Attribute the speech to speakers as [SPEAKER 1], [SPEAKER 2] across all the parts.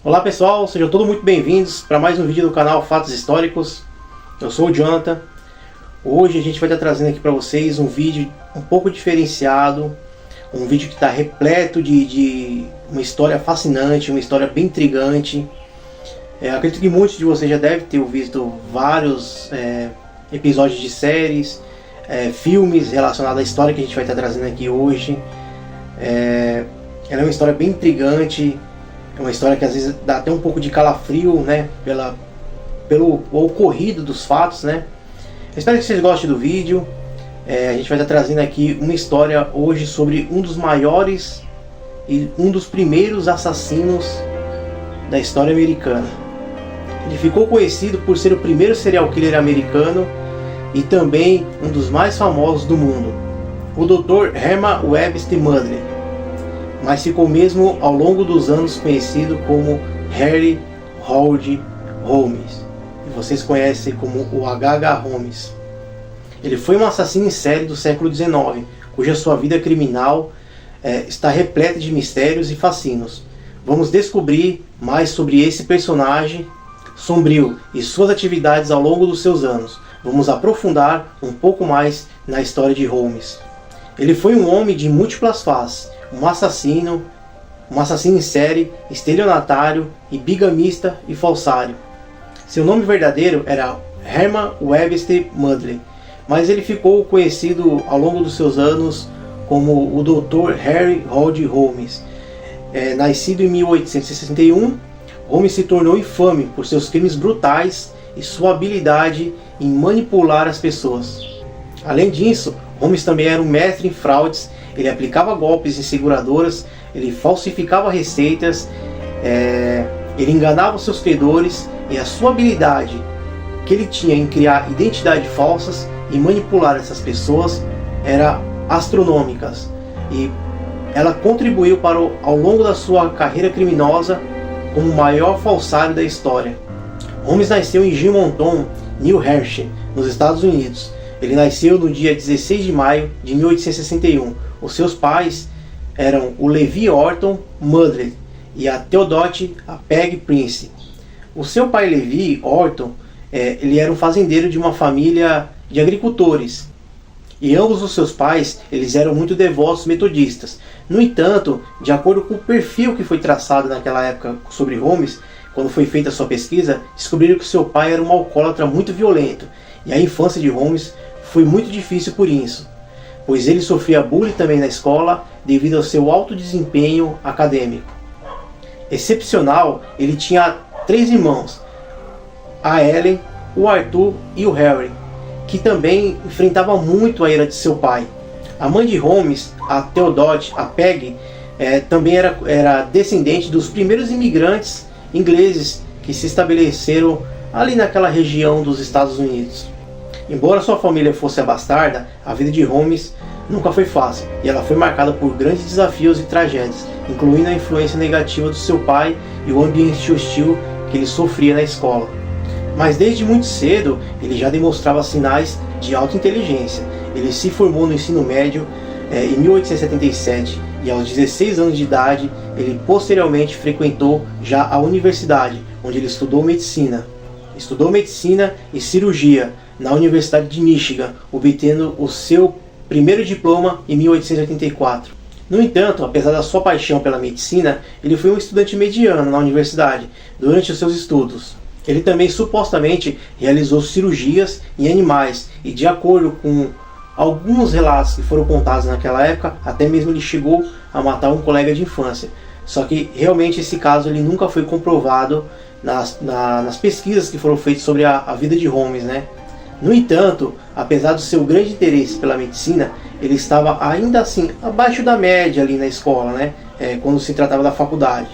[SPEAKER 1] Olá pessoal, sejam todos muito bem-vindos para mais um vídeo do canal Fatos Históricos. Eu sou o Jonathan. Hoje a gente vai estar trazendo aqui para vocês um vídeo um pouco diferenciado, um vídeo que está repleto de uma história fascinante, uma história bem intrigante. Acredito que muitos de vocês já devem ter visto vários episódios de séries, filmes relacionados à história que a gente vai estar trazendo aqui hoje. Ela é uma história bem intrigante. É uma história que às vezes dá até um pouco de calafrio, né? Pelo ocorrido dos fatos, né? Eu espero que vocês gostem do vídeo. A gente vai estar trazendo aqui uma história hoje sobre um dos maiores e um dos primeiros assassinos da história americana. Ele ficou conhecido por ser o primeiro serial killer americano e também um dos mais famosos do mundo, o Dr. Herman Webster Mudley, mas ficou mesmo ao longo dos anos conhecido como Henry Howard Holmes, e vocês conhecem como o H.H. Holmes. Ele foi um assassino em série do século XIX, cuja sua vida criminal está repleta de mistérios e fascínios. Vamos descobrir mais sobre esse personagem sombrio e suas atividades ao longo dos seus anos. Vamos aprofundar um pouco mais na história de Holmes. Ele foi um homem de múltiplas faces, um assassino em série, estelionatário e bigamista e falsário. Seu nome verdadeiro era Herman Webster Mudley, mas ele ficou conhecido ao longo dos seus anos como o Dr. Henry Howard Holmes. Nascido em 1861, Holmes se tornou infame por seus crimes brutais e sua habilidade em manipular as pessoas. Além disso, Holmes também era um mestre em fraudes. Ele aplicava golpes em seguradoras, ele falsificava receitas, ele enganava os seus credores, e a sua habilidade que ele tinha em criar identidades falsas e manipular essas pessoas era astronômicas, e ela contribuiu para ao longo da sua carreira criminosa como o maior falsário da história. Holmes nasceu em Gilmonton, New Hampshire, nos Estados Unidos. Ele nasceu no dia 16 de maio de 1861. Os seus pais eram o Levi Orton Mudley e a Theodote Peg Prince. O seu pai Levi Orton, ele era um fazendeiro de uma família de agricultores. E ambos os seus pais, eles eram muito devotos metodistas. No entanto, de acordo com o perfil que foi traçado naquela época sobre Holmes, quando foi feita a sua pesquisa, descobriram que seu pai era um alcoólatra muito violento. E a infância de Holmes foi muito difícil por isso, pois ele sofria bullying também na escola devido ao seu alto desempenho acadêmico. Excepcional, ele tinha 3 irmãos, a Ellen, o Arthur e o Harry, que também enfrentavam muito a ira de seu pai. A mãe de Holmes, a Theodote, a Peg, também era descendente dos primeiros imigrantes ingleses que se estabeleceram ali naquela região dos Estados Unidos. Embora sua família fosse abastarda, a vida de Holmes nunca foi fácil, e ela foi marcada por grandes desafios e tragédias, incluindo a influência negativa do seu pai e o ambiente hostil que ele sofria na escola. Mas desde muito cedo, ele já demonstrava sinais de alta inteligência. Ele se formou no ensino médio em 1877, e aos 16 anos de idade, ele posteriormente frequentou já a universidade, onde ele estudou medicina. Estudou medicina e cirurgia na Universidade de Michigan, obtendo o seu primeiro diploma em 1884. No entanto, apesar da sua paixão pela medicina, ele foi um estudante mediano na universidade durante os seus estudos. Ele também supostamente realizou cirurgias em animais, e de acordo com alguns relatos que foram contados naquela época, até mesmo ele chegou a matar um colega de infância. Só que realmente esse caso ele nunca foi comprovado nas pesquisas que foram feitas sobre a vida de Holmes, né? No entanto, apesar do seu grande interesse pela medicina, ele estava ainda assim abaixo da média ali na escola, né? Quando se tratava da faculdade.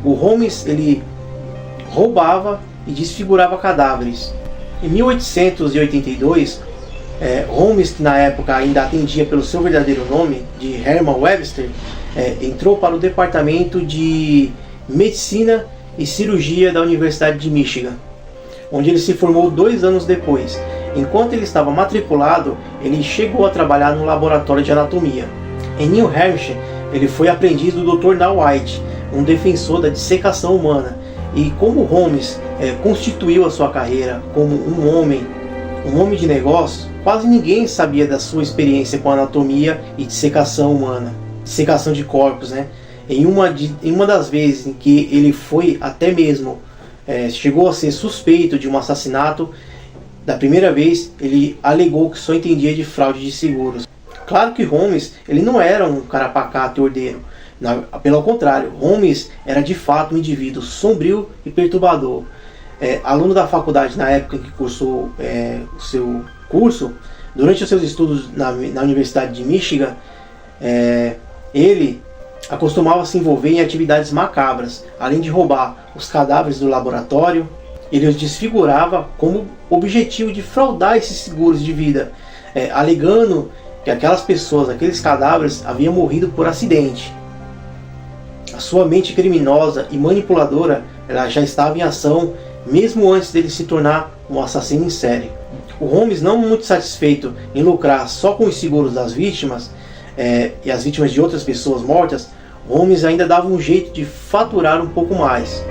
[SPEAKER 1] O Holmes, ele roubava e desfigurava cadáveres. Em 1882, Holmes, que na época ainda atendia pelo seu verdadeiro nome, de Herman Webster, entrou para o departamento de medicina e cirurgia da Universidade de Michigan, onde ele se formou 2 anos depois. Enquanto ele estava matriculado, ele chegou a trabalhar no laboratório de anatomia. Em New Hampshire, ele foi aprendiz do Dr. White, um defensor da dissecação humana. E como Holmes constituiu a sua carreira como um homem de negócios, quase ninguém sabia da sua experiência com anatomia e dissecação humana, dissecação de corpos, né? Em uma das vezes em que ele foi até mesmo chegou a ser suspeito de um assassinato, da primeira vez ele alegou que só entendia de fraude de seguros. Claro que Holmes ele não era um cara pacato e ordeiro. Pelo contrário, Holmes era de fato um indivíduo sombrio e perturbador. Aluno da faculdade na época em que cursou o seu curso, durante os seus estudos na Universidade de Michigan, ele acostumava se envolver em atividades macabras. Além de roubar os cadáveres do laboratório, ele os desfigurava como objetivo de fraudar esses seguros de vida, alegando que aquelas pessoas, aqueles cadáveres, haviam morrido por acidente. A sua mente criminosa e manipuladora ela já estava em ação mesmo antes dele se tornar um assassino em série. O Holmes, não muito satisfeito em lucrar só com os seguros das vítimas e as vítimas de outras pessoas mortas, Holmes ainda dava um jeito de faturar um pouco mais.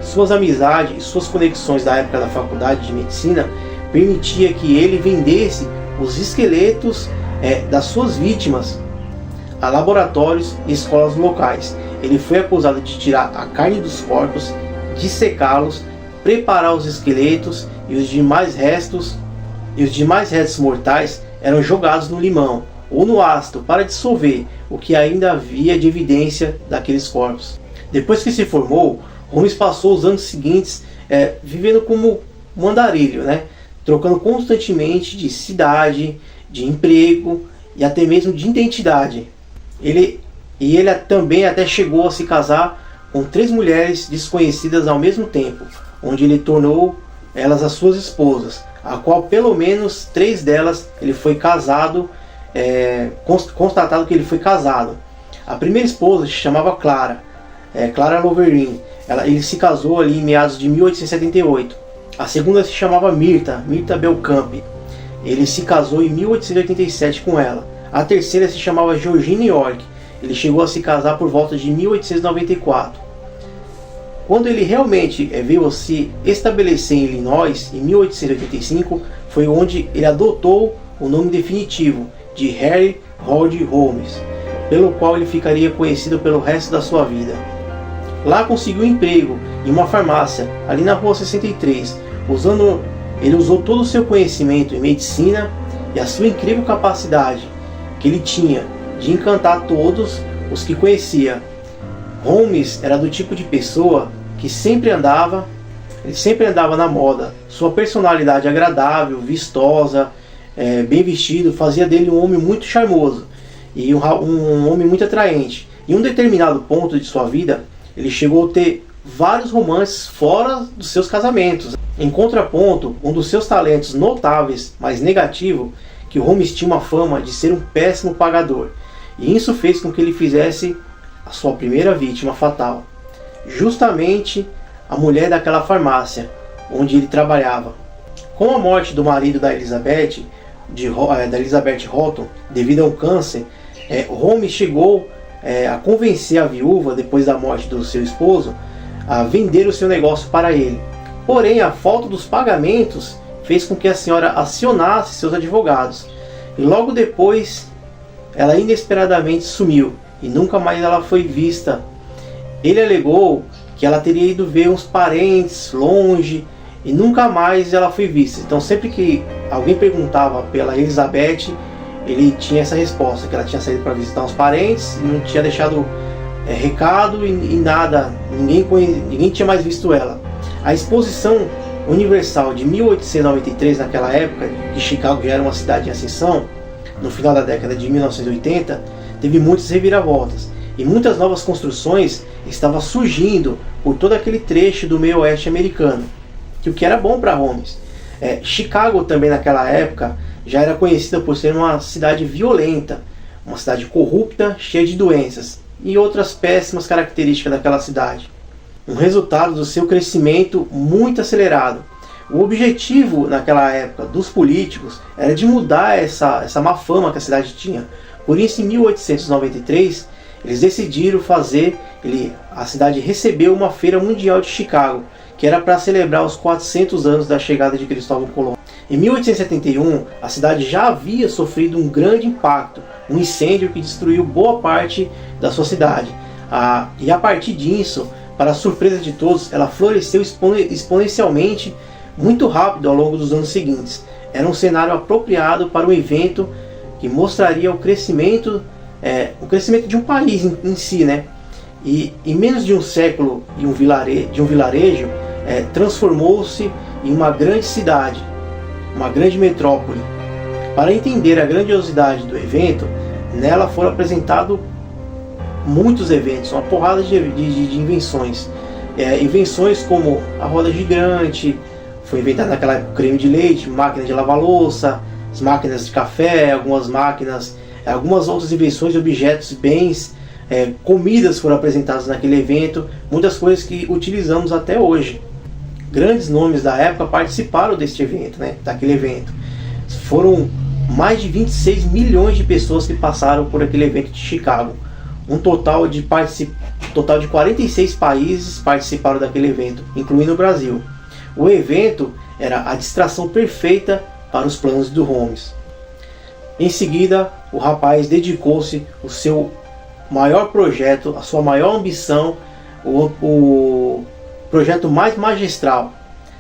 [SPEAKER 1] Suas amizades e suas conexões da época da faculdade de medicina permitia que ele vendesse os esqueletos das suas vítimas a laboratórios e escolas locais. Ele foi acusado de tirar a carne dos corpos, dissecá-los, preparar os esqueletos e os demais restos mortais eram jogados no limão ou no ácido para dissolver o que ainda havia de evidência daqueles corpos. Depois que se formou, Holmes passou os anos seguintes vivendo como um andarilho, trocando constantemente de cidade, de emprego e até mesmo de identidade. Ele também até chegou a se casar com 3 mulheres desconhecidas ao mesmo tempo, onde ele tornou elas as suas esposas, a qual pelo menos 3 delas ele foi casado, constatado que ele foi casado. A primeira esposa se chamava Clara Loverin. Ele se casou ali em meados de 1878. A segunda se chamava Mirta Belcamp. Ele se casou em 1887 com ela. A terceira se chamava Georgina York. Ele chegou a se casar por volta de 1894. Quando ele realmente veio a se estabelecer em Illinois, em 1885, foi onde ele adotou o nome definitivo de Harry Roddy Holmes, pelo qual ele ficaria conhecido pelo resto da sua vida. Lá conseguiu um emprego em uma farmácia, ali na rua 63, ele usou todo o seu conhecimento em medicina e a sua incrível capacidade que ele tinha de encantar todos os que conhecia. Holmes era do tipo de pessoa que ele sempre andava na moda. Sua personalidade agradável, vistosa, bem vestido, fazia dele um homem muito charmoso e um homem muito atraente. Em um determinado ponto de sua vida, ele chegou a ter vários romances fora dos seus casamentos. Em contraponto, um dos seus talentos notáveis, mas negativo, que Holmes tinha uma fama de ser um péssimo pagador. E isso fez com que ele fizesse a sua primeira vítima fatal. Justamente a mulher daquela farmácia onde ele trabalhava. Com a morte do marido da Elizabeth Houghton, devido a um câncer, Holmes chegou a convencer a viúva, depois da morte do seu esposo, a vender o seu negócio para ele. Porém, a falta dos pagamentos fez com que a senhora acionasse seus advogados. E logo depois, ela inesperadamente sumiu e nunca mais ela foi vista. Ele alegou que ela teria ido ver uns parentes longe e nunca mais ela foi vista. Então, sempre que alguém perguntava pela Elizabeth, ele tinha essa resposta, que ela tinha saído para visitar uns parentes, não tinha deixado recado e nada, ninguém tinha mais visto ela. A Exposição Universal de 1893, naquela época, que Chicago já era uma cidade em ascensão, no final da década de 1980, teve muitas reviravoltas e muitas novas construções estavam surgindo por todo aquele trecho do meio oeste americano, o que era bom para Holmes. Chicago também naquela época já era conhecida por ser uma cidade violenta, uma cidade corrupta, cheia de doenças e outras péssimas características daquela cidade. Um resultado do seu crescimento muito acelerado. O objetivo naquela época dos políticos era de mudar essa má fama que a cidade tinha. Por isso, em 1893, eles decidiram a cidade recebeu uma feira mundial de Chicago, que era para celebrar os 400 anos da chegada de Cristóvão Colombo. Em 1871, a cidade já havia sofrido um grande impacto, um incêndio que destruiu boa parte da sua cidade. E a partir disso, para a surpresa de todos, ela floresceu exponencialmente muito rápido ao longo dos anos seguintes. Era um cenário apropriado para um evento que mostraria o crescimento de um país em si, né? E em menos de um século de um vilarejo, transformou-se em uma grande cidade, uma grande metrópole. Para entender a grandiosidade do evento, nela foram apresentados muitos eventos, uma porrada de invenções. Invenções como a roda gigante, foi inventada naquela época o creme de leite, máquina de lavar louça, as máquinas de café, algumas outras invenções, objetos, bens, comidas foram apresentadas naquele evento, muitas coisas que utilizamos até hoje. Grandes nomes da época participaram deste evento, daquele evento. Foram mais de 26 milhões de pessoas que passaram por aquele evento de Chicago. Um total de 46 países participaram daquele evento, incluindo o Brasil. O evento era a distração perfeita para os planos do Holmes. Em seguida, o rapaz dedicou-se ao seu maior projeto, a sua maior ambição, o projeto mais magistral.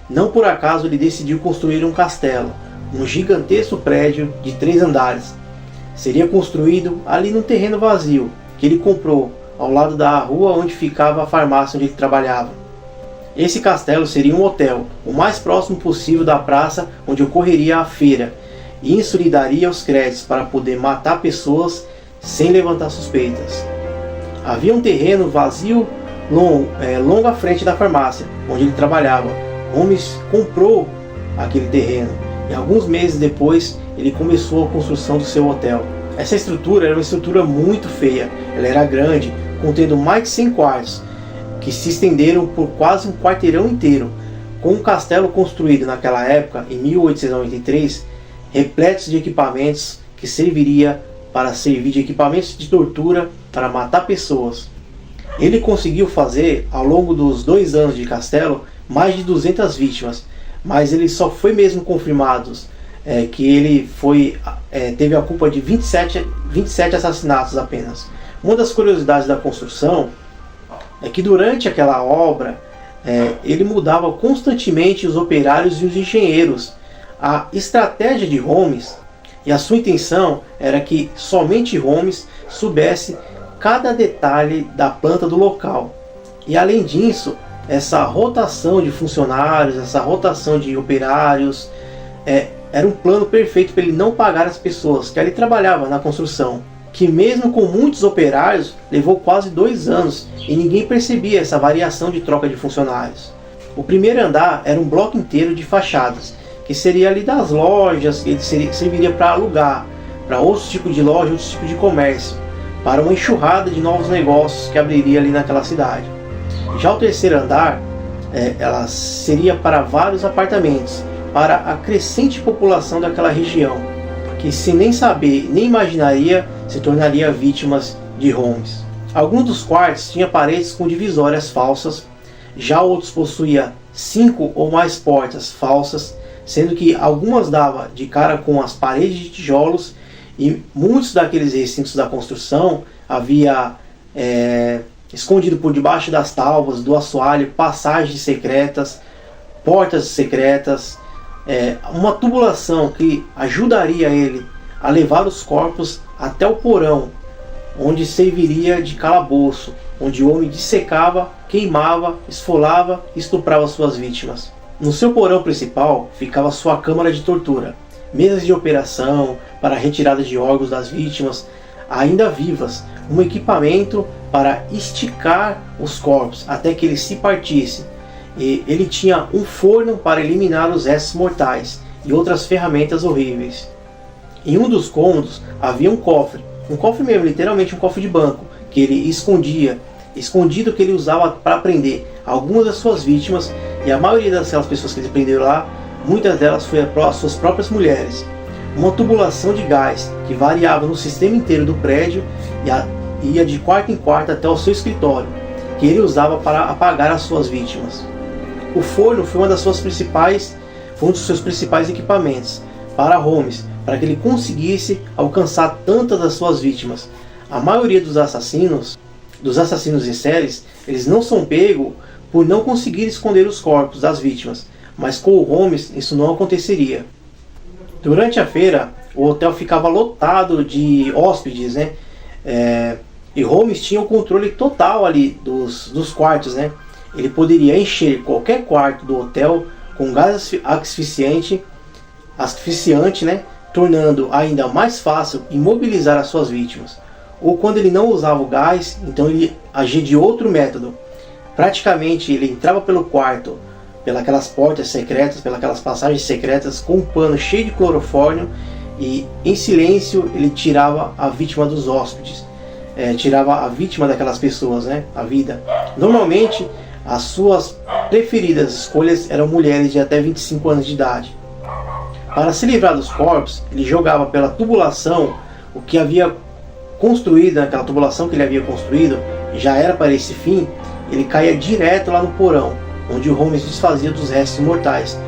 [SPEAKER 1] Não por acaso ele decidiu construir um castelo, um gigantesco prédio de 3 andares. Seria construído ali num terreno vazio, que ele comprou ao lado da rua onde ficava a farmácia onde ele trabalhava. Esse castelo seria um hotel, o mais próximo possível da praça onde ocorreria a feira, e isso lhe daria os créditos para poder matar pessoas sem levantar suspeitas. Havia um terreno vazio longo à frente da farmácia onde ele trabalhava. Holmes comprou aquele terreno e alguns meses depois ele começou a construção do seu hotel. Essa estrutura era uma estrutura muito feia, ela era grande, contendo mais de 100 quartos, que se estenderam por quase um quarteirão inteiro. Com um castelo construído naquela época, em 1893, repletos de equipamentos que serviria para servir de equipamentos de tortura para matar pessoas. Ele conseguiu fazer, ao longo dos 2 anos de castelo, mais de 200 vítimas, mas ele só foi mesmo confirmado que ele teve a culpa de 27 assassinatos apenas. Uma das curiosidades da construção é que durante aquela obra ele mudava constantemente os operários e os engenheiros. A estratégia de Holmes e a sua intenção era que somente Holmes soubesse cada detalhe da planta do local. E além disso, essa rotação de funcionários, essa rotação de operários, era um plano perfeito para ele não pagar as pessoas que ali trabalhavam na construção, que mesmo com muitos operários levou quase 2 anos e ninguém percebia essa variação de troca de funcionários. O primeiro andar era um bloco inteiro de fachadas, que seria ali das lojas, que ele serviria para alugar, para outros tipos de loja, outros tipos de comércio, para uma enxurrada de novos negócios que abriria ali naquela cidade. Já o terceiro andar, ela seria para vários apartamentos, para a crescente população daquela região, que sem nem saber, nem imaginaria, se tornaria vítimas de Holmes. Alguns dos quartos tinham paredes com divisórias falsas, já outros possuíam 5 ou mais portas falsas, sendo que algumas davam de cara com as paredes de tijolos, e muitos daqueles recintos da construção havia escondido por debaixo das tábuas, do assoalho, passagens secretas, portas secretas, uma tubulação que ajudaria ele a levar os corpos até o porão, onde serviria de calabouço, onde o homem dissecava, queimava, esfolava e estuprava suas vítimas. No seu porão principal ficava sua câmara de tortura, mesas de operação para a retirada de órgãos das vítimas ainda vivas, um equipamento para esticar os corpos até que eles se partissem. E ele tinha um forno para eliminar os restos mortais e outras ferramentas horríveis. Em um dos cômodos havia um cofre mesmo, literalmente um cofre de banco, que ele escondido, que ele usava para prender algumas das suas vítimas, e a maioria daquelas pessoas que ele prendeu lá, muitas delas foram as suas próprias mulheres. Uma tubulação de gás que variava no sistema inteiro do prédio, ia de quarto em quarto até o seu escritório, que ele usava para apagar as suas vítimas. O forno foi um dos seus principais equipamentos para Holmes, para que ele conseguisse alcançar tantas das suas vítimas. A maioria dos assassinos em séries, eles não são pegos por não conseguir esconder os corpos das vítimas, mas com o Holmes isso não aconteceria. Durante a feira, o hotel ficava lotado de hóspedes, né? E Holmes tinha o controle total ali dos quartos, né? Ele poderia encher qualquer quarto do hotel com gás asfixiante, né? Tornando ainda mais fácil imobilizar as suas vítimas. Ou quando ele não usava o gás, então ele agia de outro método. Praticamente ele entrava pelo quarto, pelas portas secretas, pelas passagens secretas, com um pano cheio de clorofórmio, e em silêncio ele tirava a vítima dos hóspedes, tirava a vítima daquelas pessoas, né, a vida. Normalmente as suas preferidas escolhas eram mulheres de até 25 anos de idade. Para se livrar dos corpos, ele jogava pela tubulação o que havia construído, aquela tubulação que ele havia construído, já era para esse fim. Ele caía direto lá no porão, onde o Holmes desfazia dos restos mortais.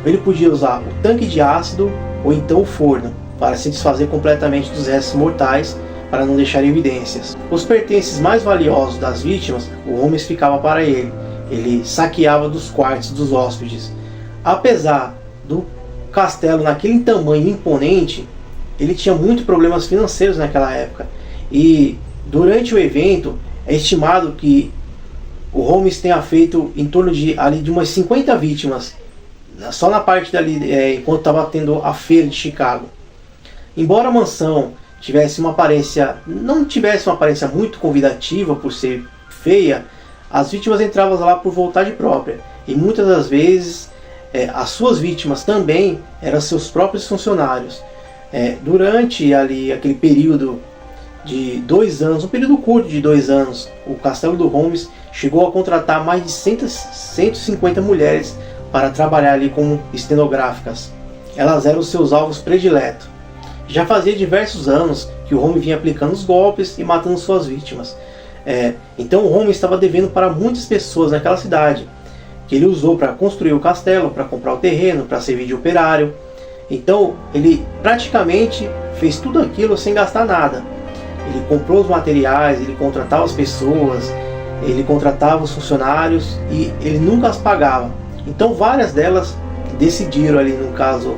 [SPEAKER 1] Ele podia usar o tanque de ácido ou então o forno, para se desfazer completamente dos restos mortais, para não deixar evidências. Os pertences mais valiosos das vítimas, o Holmes ficava para ele. Ele saqueava dos quartos dos hóspedes. Apesar do castelo naquele tamanho imponente, ele tinha muitos problemas financeiros naquela época. E durante o evento, é estimado que o Holmes tenha feito em torno de umas 50 vítimas, só na parte dali, enquanto estava tendo a feira de Chicago. Embora a mansão não tivesse uma aparência muito convidativa por ser feia, as vítimas entravam lá por vontade própria. E muitas das vezes as suas vítimas também eram seus próprios funcionários. Durante aquele período de 2 anos, um período curto de 2 anos, o castelo do Holmes chegou a contratar mais de 150 mulheres para trabalhar ali como estenográficas. Elas eram os seus alvos prediletos. Já fazia diversos anos que o Holmes vinha aplicando os golpes e matando suas vítimas. Então o Holmes estava devendo para muitas pessoas naquela cidade, que ele usou para construir o castelo, para comprar o terreno, para servir de operário. Então ele praticamente fez tudo aquilo sem gastar nada. Ele comprou os materiais, ele contratava as pessoas, ele contratava os funcionários e ele nunca as pagava. Então várias delas decidiram ali, no caso,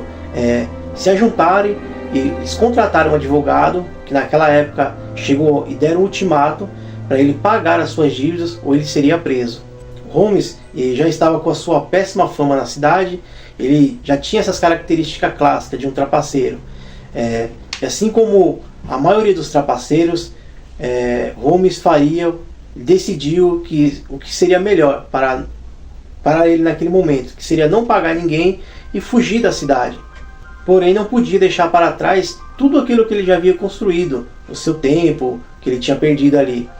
[SPEAKER 1] se ajuntarem, e eles contrataram um advogado que naquela época chegou e deram um ultimato para ele pagar as suas dívidas ou ele seria preso. Holmes já estava com a sua péssima fama na cidade, ele já tinha essas características clássicas de um trapaceiro. Assim como a maioria dos trapaceiros, Holmes decidiu que o que seria melhor para ele naquele momento, que seria não pagar ninguém e fugir da cidade. Porém não podia deixar para trás tudo aquilo que ele já havia construído, o seu tempo que ele tinha perdido ali.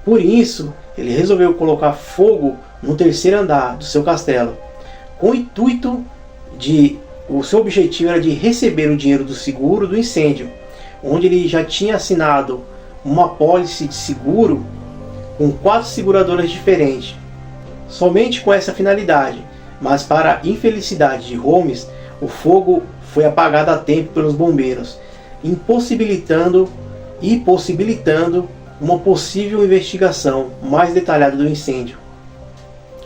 [SPEAKER 1] Por isso ele resolveu colocar fogo no 3º andar do seu castelo, com o intuito o seu objetivo era de receber o dinheiro do seguro do incêndio, onde ele já tinha assinado uma apólice de seguro com 4 seguradoras diferentes, somente com essa finalidade. Mas para a infelicidade de Holmes, o fogo foi apagado a tempo pelos bombeiros, possibilitando uma possível investigação mais detalhada do incêndio.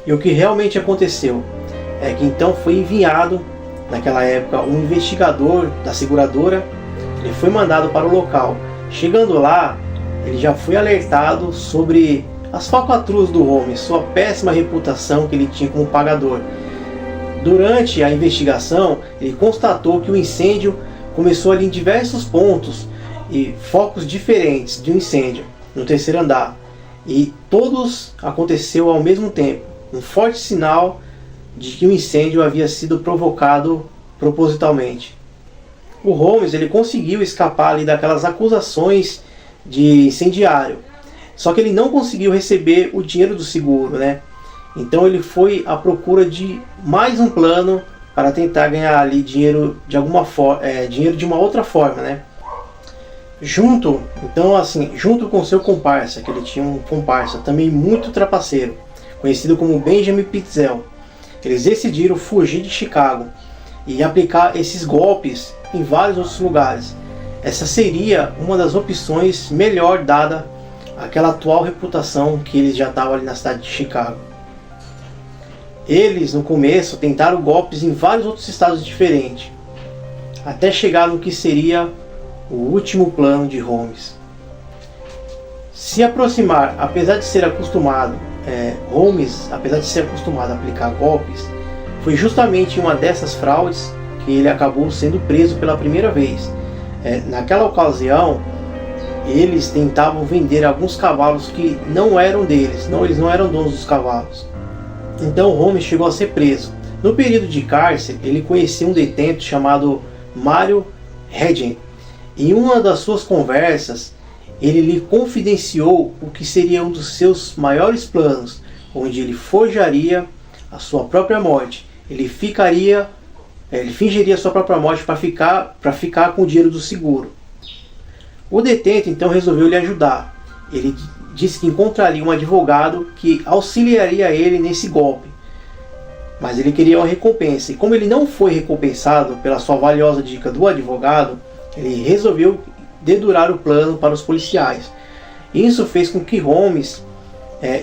[SPEAKER 1] E o que realmente aconteceu é que então foi enviado, naquela época, um investigador da seguradora. Ele foi mandado para o local. Chegando lá, ele já foi alertado sobre as falcatruas do Holmes, sua péssima reputação que ele tinha como pagador. Durante a investigação, ele constatou que o incêndio começou ali em diversos pontos e focos diferentes de um incêndio no 3º andar. E todos aconteceu ao mesmo tempo, um forte sinal de que o incêndio havia sido provocado propositalmente. O Holmes ele conseguiu escapar ali daquelas acusações de incendiário, só que ele não conseguiu receber o dinheiro do seguro, né? Então ele foi à procura de mais um plano para tentar ganhar ali dinheiro de alguma forma, dinheiro de uma outra forma, né? Junto com seu comparsa, que ele tinha um comparsa também muito trapaceiro, conhecido como Benjamin Pitezel, eles decidiram fugir de Chicago e aplicar esses golpes em vários outros lugares. Essa seria uma das opções melhor dada àquela atual reputação que eles já estavam ali na cidade de Chicago. Eles, no começo, tentaram golpes em vários outros estados diferentes, até chegar no que seria o último plano de Holmes. Se aproximar, apesar de ser acostumado a aplicar golpes, foi justamente em uma dessas fraudes que ele acabou sendo preso pela primeira vez. Naquela ocasião, eles tentavam vender alguns cavalos que não eram deles, eles não eram donos dos cavalos. Então Holmes chegou a ser preso. No período de cárcere, ele conheceu um detento chamado Mario Hedgen. Em uma das suas conversas, ele lhe confidenciou o que seria um dos seus maiores planos, onde ele forjaria a sua própria morte. Ele fingiria a sua própria morte para ficar com o dinheiro do seguro. O detento então resolveu lhe ajudar. Ele disse que encontraria um advogado que auxiliaria ele nesse golpe. Mas ele queria uma recompensa. E como ele não foi recompensado pela sua valiosa dica do advogado, ele resolveu dedurar o plano para os policiais. Isso fez com que Holmes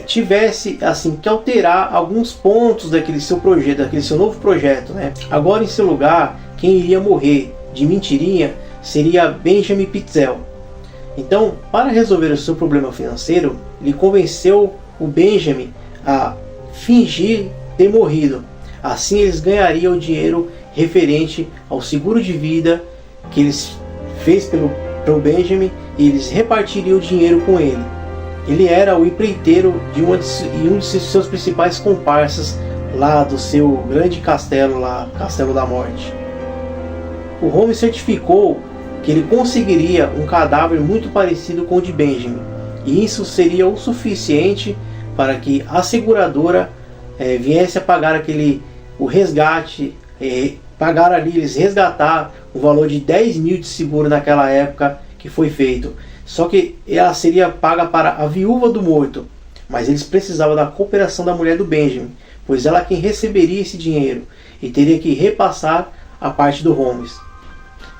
[SPEAKER 1] tivesse que alterar alguns pontos daquele seu projeto, daquele seu novo projeto, né? Agora, em seu lugar, quem iria morrer de mentirinha seria Benjamin Pitezel. Então, para resolver o seu problema financeiro, ele convenceu o Benjamin a fingir ter morrido. Assim, eles ganhariam o dinheiro referente ao seguro de vida que eles fez pelo Benjamin, e eles repartiriam o dinheiro com ele. Ele era o empreiteiro de um de seus principais comparsas lá do seu grande castelo lá, Castelo da Morte. O Holmes certificou que ele conseguiria um cadáver muito parecido com o de Benjamin, e isso seria o suficiente para que a seguradora viesse a pagar o resgate, eles resgatar o valor de 10 mil de seguro naquela época que foi feito. Só que ela seria paga para a viúva do morto, mas eles precisavam da cooperação da mulher do Benjamin, pois ela é quem receberia esse dinheiro e teria que repassar a parte do Holmes.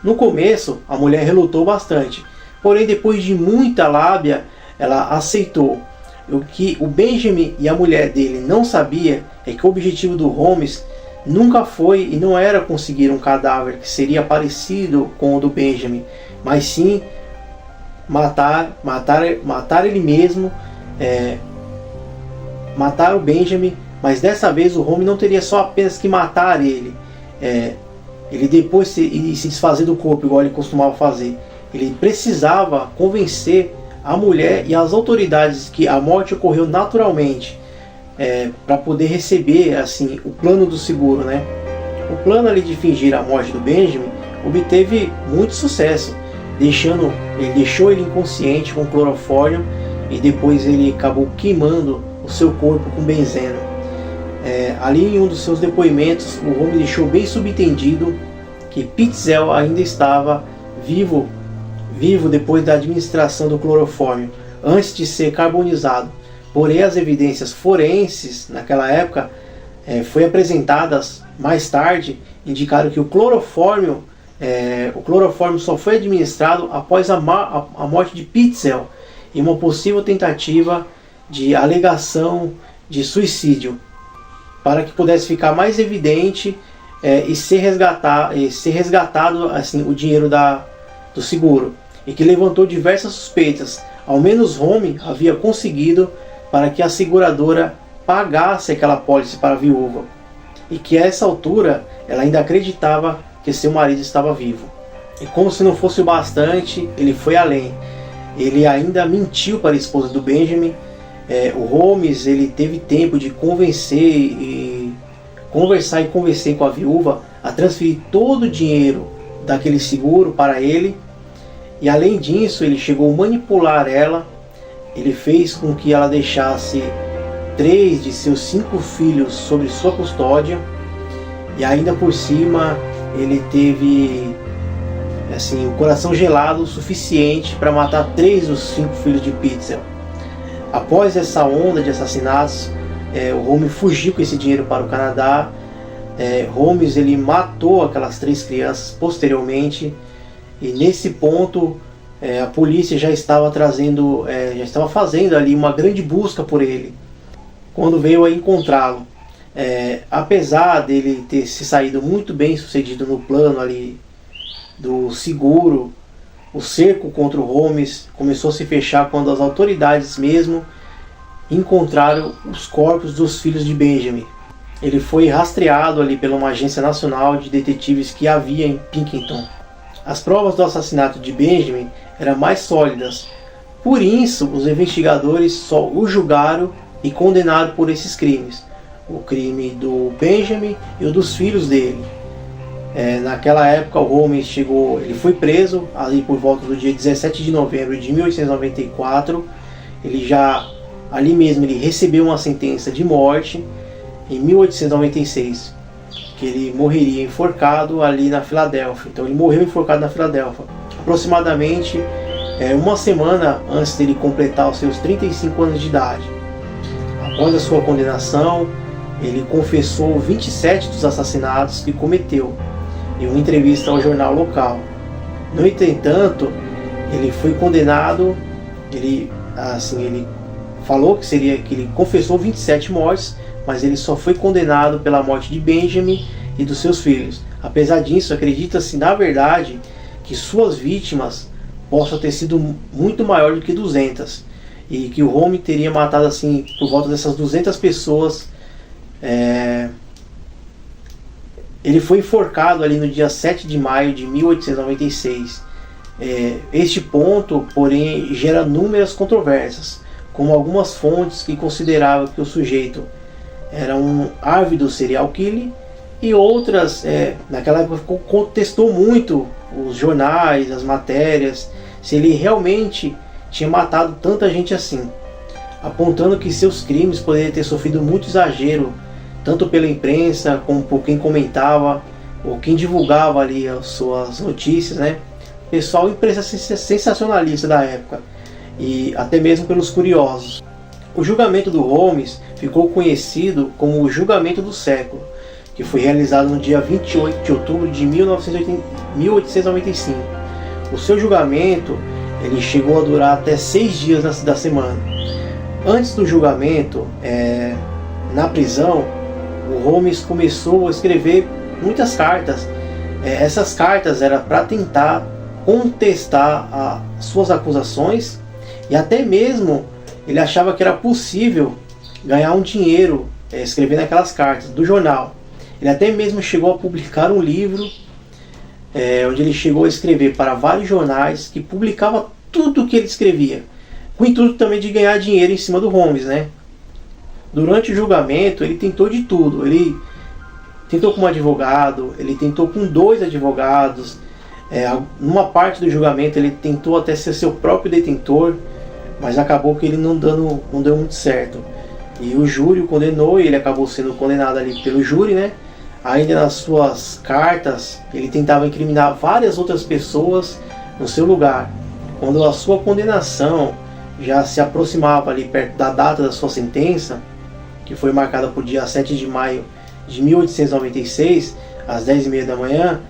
[SPEAKER 1] No começo, a mulher relutou bastante, porém depois de muita lábia, ela aceitou. O que o Benjamin e a mulher dele não sabia é que o objetivo do Holmes nunca foi e não era conseguir um cadáver que seria parecido com o do Benjamin, mas sim matar ele mesmo, matar o Benjamin. Mas dessa vez o Holmes não teria só apenas que matar ele, ele depois se desfazer do corpo igual ele costumava fazer. Ele precisava convencer a mulher e as autoridades que a morte ocorreu naturalmente, para poder receber o plano do seguro, né? O plano ali de fingir a morte do Benjamin obteve muito sucesso, ele deixou ele inconsciente com clorofórmio, e depois ele acabou queimando o seu corpo com benzeno. Ali em um dos seus depoimentos, o Holmes deixou bem subentendido que Pitezel ainda estava vivo depois da administração do clorofórmio, antes de ser carbonizado. Porém, as evidências forenses naquela época foi apresentadas mais tarde, indicaram que o clorofórmio só foi administrado após a morte de Pitezel, em uma possível tentativa de alegação de suicídio, para que pudesse ficar mais evidente e ser resgatado o dinheiro do seguro, e que levantou diversas suspeitas. Ao menos Holmes havia conseguido para que a seguradora pagasse aquela apólice para a viúva, e que a essa altura ela ainda acreditava que seu marido estava vivo. E como se não fosse o bastante, ele foi além. Ele ainda mentiu para a esposa do Benjamin. O Holmes ele teve tempo de conversar e convencer com a viúva a transferir todo o dinheiro daquele seguro para ele. E além disso, ele chegou a manipular ela. Ele fez com que ela deixasse 3 de seus 5 filhos sob sua custódia, e ainda por cima ele teve assim, o coração gelado o suficiente para matar 3 dos 5 filhos de Pitzel. Após essa onda de assassinatos, o Holmes fugiu com esse dinheiro para o Canadá. Holmes ele matou aquelas 3 crianças posteriormente, e nesse ponto a polícia já estava fazendo ali uma grande busca por ele, quando veio a encontrá-lo. Apesar dele ter se saído muito bem sucedido no plano ali do seguro, o cerco contra o Holmes começou a se fechar quando as autoridades mesmo encontraram os corpos dos filhos de Benjamin. Ele foi rastreado ali pela uma agência nacional de detetives que havia em Pinkerton. As provas do assassinato de Benjamin eram mais sólidas, por isso os investigadores só o julgaram e condenaram por esses crimes: o crime do Benjamin e o dos filhos dele. Naquela época o Holmes ele foi preso ali por volta do dia 17 de novembro de 1894. Ali mesmo ele recebeu uma sentença de morte em 1896, que ele morreria enforcado ali na Filadélfia. Então ele morreu enforcado na Filadélfia, aproximadamente uma semana antes dele completar os seus 35 anos de idade. Após a sua condenação, ele confessou 27 dos assassinatos que cometeu em uma entrevista ao jornal local. No entanto, ele foi condenado, ele falou que ele confessou 27 mortes, mas ele só foi condenado pela morte de Benjamin e dos seus filhos. Apesar disso, acredita-se na verdade que suas vítimas possam ter sido muito maior do que 200, e que o Holmes teria matado assim por volta dessas 200 pessoas. Ele foi enforcado ali no dia 7 de maio de 1896. Este ponto, porém, gera inúmeras controvérsias, como algumas fontes que consideravam que o sujeito era um ávido serial killer, e outras, naquela época, contestou muito os jornais, as matérias, se ele realmente tinha matado tanta gente assim, apontando que seus crimes poderiam ter sofrido muito exagero, tanto pela imprensa como por quem comentava ou quem divulgava ali as suas notícias, né? Pessoal, imprensa sensacionalista da época, e até mesmo pelos curiosos. O julgamento do Holmes ficou conhecido como o julgamento do século, que foi realizado no dia 28 de outubro de 1895. O seu julgamento ele chegou a durar até 6 dias da semana. Antes do julgamento, na prisão, o Holmes começou a escrever muitas cartas. Essas cartas eram para tentar contestar as suas acusações, e até mesmo ele achava que era possível ganhar um dinheiro escrevendo aquelas cartas do jornal. Ele até mesmo chegou a publicar um livro onde ele chegou a escrever para vários jornais que publicava tudo o que ele escrevia, com o intuito também de ganhar dinheiro em cima do Holmes, né? Durante o julgamento ele tentou de tudo. Ele tentou com um advogado, ele tentou com 2 advogados. Numa parte do julgamento ele tentou até ser seu próprio detentor, mas acabou que ele não deu muito certo. E o júri o condenou, e ele acabou sendo condenado ali pelo júri, né? Ainda nas suas cartas, ele tentava incriminar várias outras pessoas no seu lugar. Quando a sua condenação já se aproximava ali perto da data da sua sentença, que foi marcada por dia 7 de maio de 1896, às 10h30 da manhã,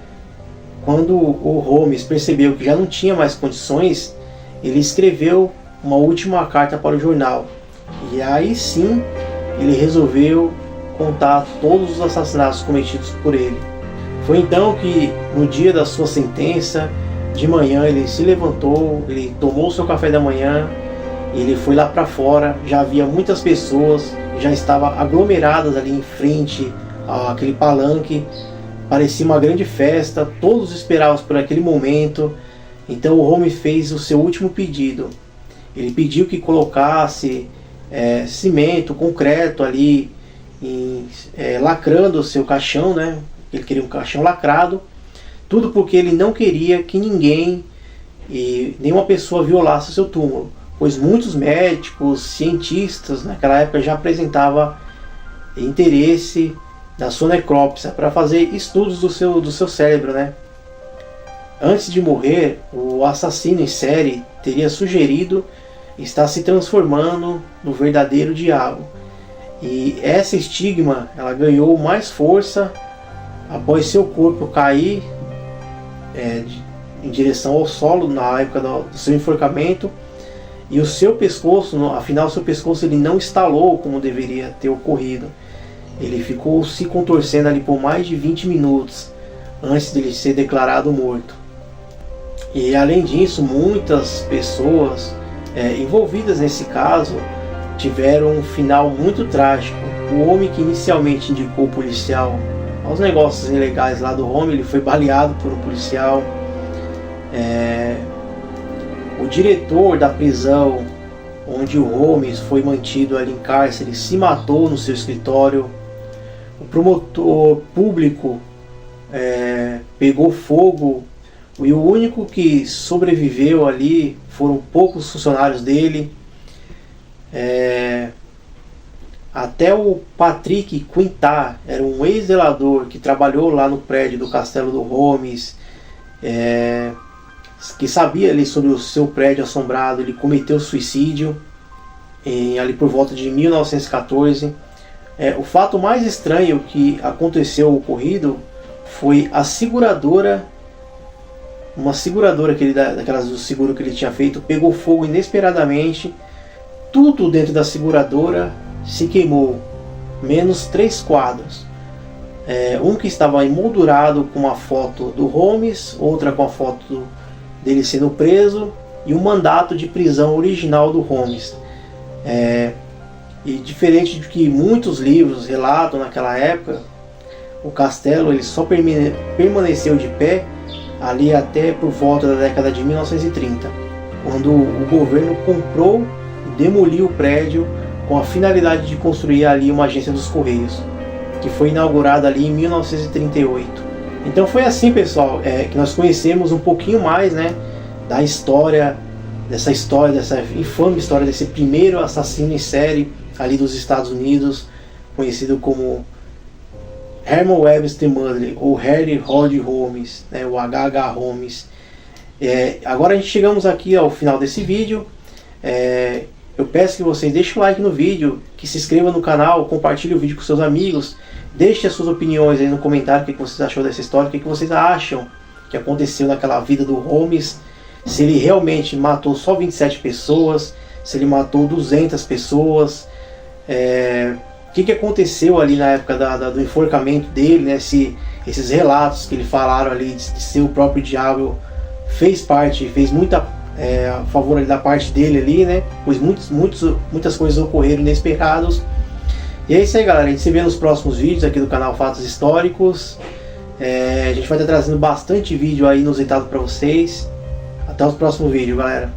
[SPEAKER 1] quando o Holmes percebeu que já não tinha mais condições, ele escreveu uma última carta para o jornal. E aí sim, ele resolveu contar todos os assassinatos cometidos por ele. Foi então que, no dia da sua sentença, de manhã ele se levantou, ele tomou seu café da manhã, ele foi lá para fora. Já havia muitas pessoas, já estavam aglomeradas ali em frente àquele palanque. Parecia uma grande festa, todos esperavam por aquele momento. Então o Holmes fez o seu último pedido. Ele pediu que colocasse cimento, concreto ali, lacrando o seu caixão, né? Ele queria um caixão lacrado. Tudo porque ele não queria que ninguém e nenhuma pessoa violasse o seu túmulo, pois muitos médicos, cientistas naquela época já apresentavam interesse na sua necrópsia para fazer estudos do seu cérebro, né? antes de morrer, o assassino em série teria sugerido estar se transformando no verdadeiro diabo. E essa estigma, ela ganhou mais força após seu corpo cair em direção ao solo na época do seu enforcamento, e o seu pescoço, afinal seu pescoço ele não estalou como deveria ter ocorrido. Ele ficou se contorcendo ali por mais de 20 minutos antes de ele ser declarado morto. E além disso, muitas pessoas envolvidas nesse caso tiveram um final muito trágico. O homem que inicialmente indicou o policial aos negócios ilegais lá do home, ele foi baleado por um policial. O diretor da prisão onde o Holmes foi mantido ali em cárcere se matou no seu escritório. O promotor público pegou fogo, e o único que sobreviveu ali foram poucos funcionários dele. Até o Patrick Quintard, era um ex-zelador que trabalhou lá no prédio do castelo do Holmes, que sabia ali sobre o seu prédio assombrado. Ele cometeu suicídio ali por volta de 1914. O fato mais estranho que aconteceu, ocorrido, foi a seguradora, uma seguradora daquelas do seguro que ele tinha feito, pegou fogo inesperadamente. Tudo dentro da seguradora se queimou, menos 3 quadros. Um que estava emoldurado com uma foto do Holmes, outra com a foto dele sendo preso, e um mandato de prisão original do Holmes. E diferente do que muitos livros relatam naquela época, o castelo ele só permaneceu de pé ali até por volta da década de 1930, quando o governo comprou e demoliu o prédio com a finalidade de construir ali uma agência dos Correios, que foi inaugurada ali em 1938. Então foi assim, pessoal, que nós conhecemos um pouquinho mais, da história, dessa infame história desse primeiro assassino em série ali dos Estados Unidos, conhecido como Herman Webster Mudley, ou Harry Roddy Holmes, o H.H. Holmes. Agora a gente chegamos aqui ao final desse vídeo. Eu peço que vocês deixem o like no vídeo, que se inscreva no canal, compartilhe o vídeo com seus amigos, deixe as suas opiniões aí no comentário, o que vocês achou dessa história, o que vocês acham que aconteceu naquela vida do Holmes, se ele realmente matou só 27 pessoas, se ele matou 200 pessoas, o que aconteceu ali na época do enforcamento dele, esses relatos que ele falaram ali de ser o próprio diabo fez muita a favor ali da parte dele ali, pois muitas coisas ocorreram inesperadas. E é isso aí, galera, a gente se vê nos próximos vídeos aqui do canal Fatos Históricos. A gente vai estar trazendo bastante vídeo aí inusitado para vocês. Até o próximo vídeo, galera.